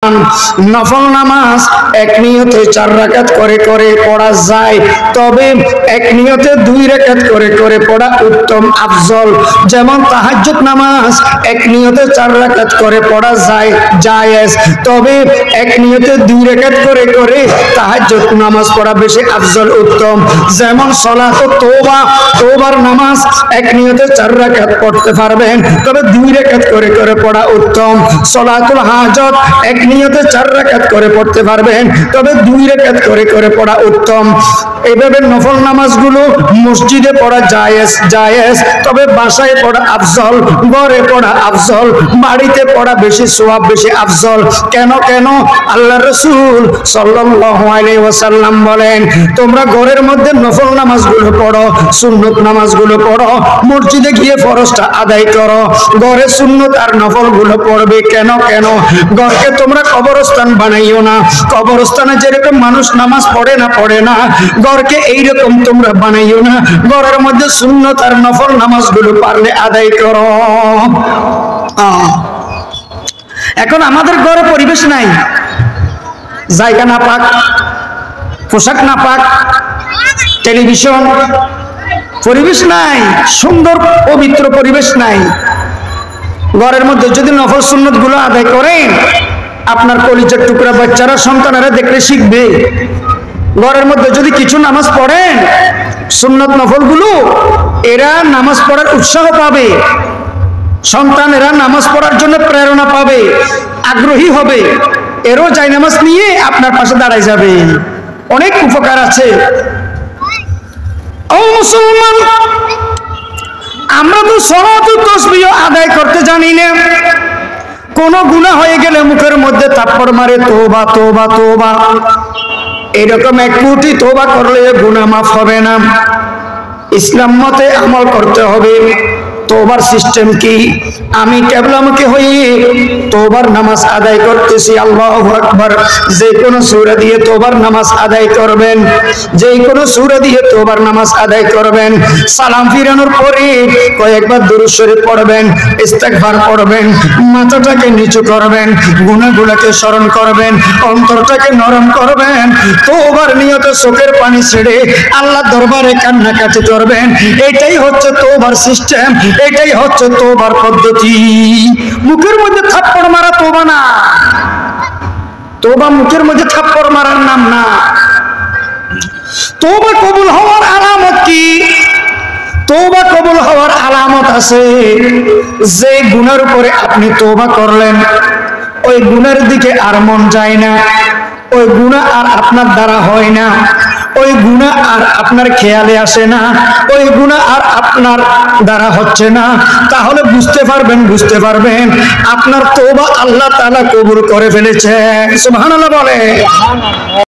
মুসলমান, নফল নামাজ এক নিয়তে 4 রাকাত করে করে পড়া যায়, তবে এক নিয়তে 2 রাকাত করে করে পড়া উত্তম আফজল। যেমন তাহাজ্জুদ নামাজ এক নিয়তে 4 রাকাত করে পড়া যায় জায়েজ, তবে এক নিয়তে 2 রাকাত করে করে তাহাজ্জুদ নামাজ পড়া বেশি আফজল উত্তম। যেমন সালাতুত তওবা, তওবার নামাজ এক নিয়তে 4 রাকাত পড়তে পারবেন, তবে 2 রাকাত করে করে পড়া উত্তম। সালাতুল হাজত এক নিয়তে 4 রাকাত করে পড়তে পারবেন, তবে 2 রাকাত করে করে পড়া উত্তম। এইভাবে নফল নামাজগুলো মসজিদে পড়া জায়েজ জায়েজ, তবে বাসায় পড়া আফজল, ঘরে পড়া আফজল, বাড়িতে পড়া বেশি সওয়াব বেশি আফজল। কেন কেন? আল্লাহ রাসূল সাল্লাল্লাহু আলাইহি ওয়াসাল্লাম বলেন, তোমরা ঘরের মধ্যে নফল নামাজগুলো পড়ো, সুন্নত নামাজগুলো পড়ো, মসজিদে গিয়ে ফরজটা আদায় করো। ঘরে সুন্নত আর নফলগুলো পড়বে। কেন কেন? ঘরকে তোমরা কবরস্থান বানাইও না। কবরস্থানে যেরকম মানুষ নামাজ পড়ে না, ঘরকে এইরকম তোমরা বানাইও না। ঘরের মধ্যে সুন্নত আর নফল নামাজগুলো পারলে আদায় করো। এখন আমাদের ঘরে পরিবেশ নাই, জায়গা না পাক, পোশাক না পাক, টেলিভিশন, পরিবেশ নাই, সুন্দর পবিত্র পরিবেশ নাই। ঘরের মধ্যে যদি নফল সুন্নত গুলো আদায় করেন, আপনার কলিজার টুকরা বাচ্চারা সন্তানেরা দেখলে শিখবে। ঘরের মধ্যে যদি কিছু নামাজ পড়েন, সুন্নত নফল গুলো, এরা নামাজ পড়ার উৎসাহ পাবে, সন্তানেরা নামাজ পড়ার জন্য প্রেরণা পাবে, আগ্রহী হবে, এরও যাই নামাজ নিয়ে আপনার পাশে দাঁড়ায় যাবে। অনেক উপকার আছে। ও মুসলমান, আমরা তো সালাত ও তাসবিহ আদায় করতে জানি না। কোন গুনাহ হয়ে গেলে মুখের মধ্যে থাপ্পড় মারে, তওবা তওবা তওবা। এরকম 1 কোটি তওবা করলে গুনাহ মাফ হবে না। ইসলাম মতে আমল করতে হবে। তওবার সিস্টেম কি? আমি কিবলামুখী হয়ে তওবার নামাজ আদায় করতেছি, আল্লাহু আকবার। যে কোনো সূরা দিয়ে তওবার নামাজ আদায় করবেন, যে কোনো সূরা দিয়ে তওবার নামাজ আদায় করবেন। সালাম ফিরানোর পরে কয়েকবার দুরূদ শরীফ পড়বেন, ইস্তিগফার পড়বেন, মাথাটাকে নিচু করবেন, গুনাহগুলোকে স্মরণ করবেন, অন্তরটাকে নরম করবেন। তওবার নিয়তে চোখের পানি ছেড়ে আল্লাহর দরবারে কান্নাকাটি করবেন। এটাই হচ্ছে তওবার সিস্টেম, এটাই হচ্ছে তওবার পদ্ধতি। মুখের মধ্যে থাপ্পড় মারা তওবা না। তওবা মুখের মধ্যে থাপ্পড় মারার নাম না। তওবা কবুল হওয়ার আলামত কি? তওবা কবুল হওয়ার আলামত আছে। যে গুনার উপরে আপনি তওবা করলেন, ওই গুনার দিকে আর মন যায় না, ওই গুনাহ আর আপনার দ্বারা হয় না, ওই গুনাহ আর আপনার খেয়ালে আসে না, ওই গুনাহ আর আপনার দ্বারা হচ্ছে না, তাহলে বুঝতে পারবেন আপনার তওবা আল্লাহ তাআলা কবুল করে ফেলেছে। সুবহানাল্লাহ বলে।